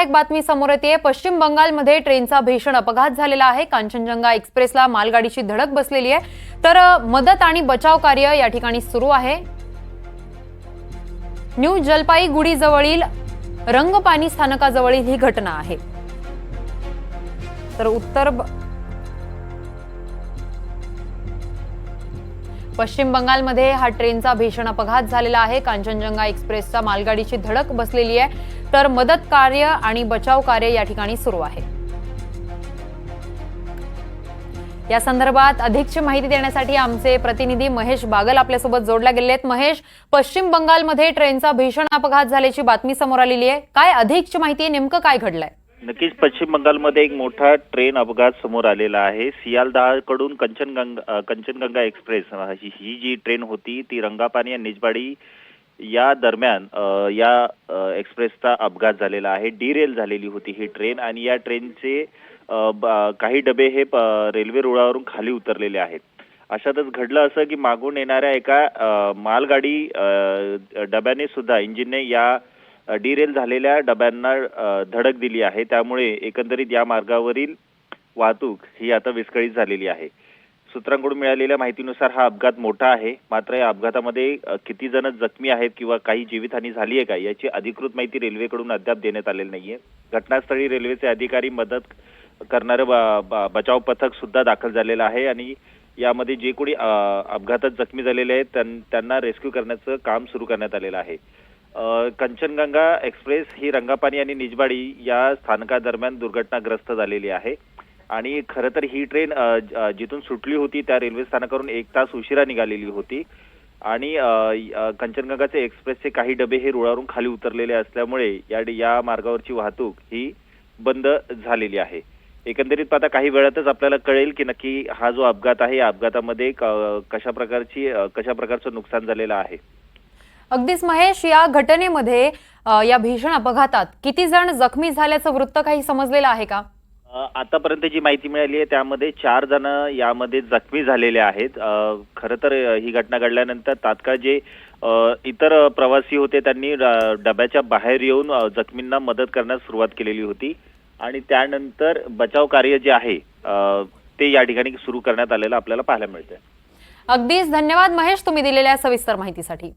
धक्कादायक बातमी समोर येते। पश्चिम बंगालमध्ये ट्रेनचा भीषण अपघात झालेला आहे। कांचनजंगा एक्सप्रेसला मालगाडीची धडक बसलेली आहे, तर मदत आणि बचाव कार्य या ठिकाणी सुरू आहे। न्यू जलपाईगुडी जवळील रंगपानी स्थानकाजवळील ही घटना आहे। तर पश्चिम बंगालमध्ये हा ट्रेनचा भीषण अपघात झालेला आहे। कांचनजंगा एक्सप्रेसचा मालगाडीची धडक बसलेली आहे, तर मदत कार्य आणि बचाव कार्य या ठिकाणी सुरू आहे। या संदर्भात अधिकची माहिती देण्यासाठी आमचे प्रतिनिधी महेश बागल आपल्यासोबत जोडले गेले आहेत। महेश, पश्चिम बंगालमध्ये ट्रेनचा भीषण अपघात झाल्याची बातमी समोर आलेली आहे, काय अधिकची माहिती आहे, नेमकं काय घडलंय? नक्कीच पश्चिम बंगालमध्ये एक मोठा ट्रेन अपघात समोर आलेला आहे। सियालदाह कडून कंचनगंगा एक्सप्रेस ही जी ट्रेन होती ती रंगापानी आणि निजबाडी या दरम्यान या एक्सप्रेसचा अपघात झालेला आहे। डिरेल झालेली होती ही ट्रेन आणि या ट्रेनचे काही डबे हे रेल्वे रुळावरून खाली उतरलेले आहेत। अशातच घडलं असं की मागून येणाऱ्या एका मालगाडी डब्याने सुद्धा इंजिनने या डिरेल झालेल्या डब्यांना धडक दिली आहे। त्यामुळे एकंदरीत या मार्गावरील वाहतूक ही आता विस्कळीत झालेली आहे। सूत्रांकडून मिळालेल्या माहितीनुसार हा अपघात मोठा आहे, मात्र या अपघातामध्ये किती जण जखमी आहेत किंवा काही जीवितहानी झाली आहे का याची अधिकृत माहिती रेल्वेकडून अद्याप देण्यात आलेली नाहीये। घटनास्थळी रेल्वेचे अधिकारी, मदत करणारे बचाव पथक सुद्धा दाखल झालेलं आहे आणि यामध्ये जे कोणी अपघातात जखमी झालेले आहेत त्यांना रेस्क्यू करण्याचं काम सुरू करण्यात आलेलं आहे। कंचनगंगा एक्सप्रेस ही रंगापानी आणि निजबाडी या स्थानकादरम्यान दुर्घटनाग्रस्त झालेली आहे आणि खरं तर ही ट्रेन जिथून सुटली होती त्या रेल्वे स्थानकावरून 1 तास उशिरा निघालेली होती आणि कंचनगंगाचे एक्सप्रेसचे काही डबे हे रुळावरून खाली उतरलेले असल्यामुळे या मार्गावरची वाहतूक ही बंद झालेली आहे। एकंदरीत आता काही वेळातच आपल्याला कळेल की नक्की हा जो अपघात आहे या अपघातामध्ये कशा प्रकारचं नुकसान झालेलं आहे। अगदीच महेश, या घटनेमध्ये या भीषण अपघातात किती जण जखमी झाल्याचं वृत्त काही समजलेलं आहे का? आतापर्यंत जी माहिती मिळाली आहे त्यामध्ये 4 जण यामध्ये जखमी झालेले आहेत। खरं तर ही घटना घडल्यानंतर तात्काळ जे इतर प्रवासी होते त्यांनी डब्याच्या बाहेर येऊन जखमींना मदत करण्यास सुरुवात केलेली होती आणि त्यानंतर बचाव कार्य जे आहे ते या ठिकाणी सुरू करण्यात आलेलं आपल्याला पाहायला मिळतंय। अगदीच धन्यवाद महेश, तुम्ही दिलेल्या सविस्तर माहितीसाठी।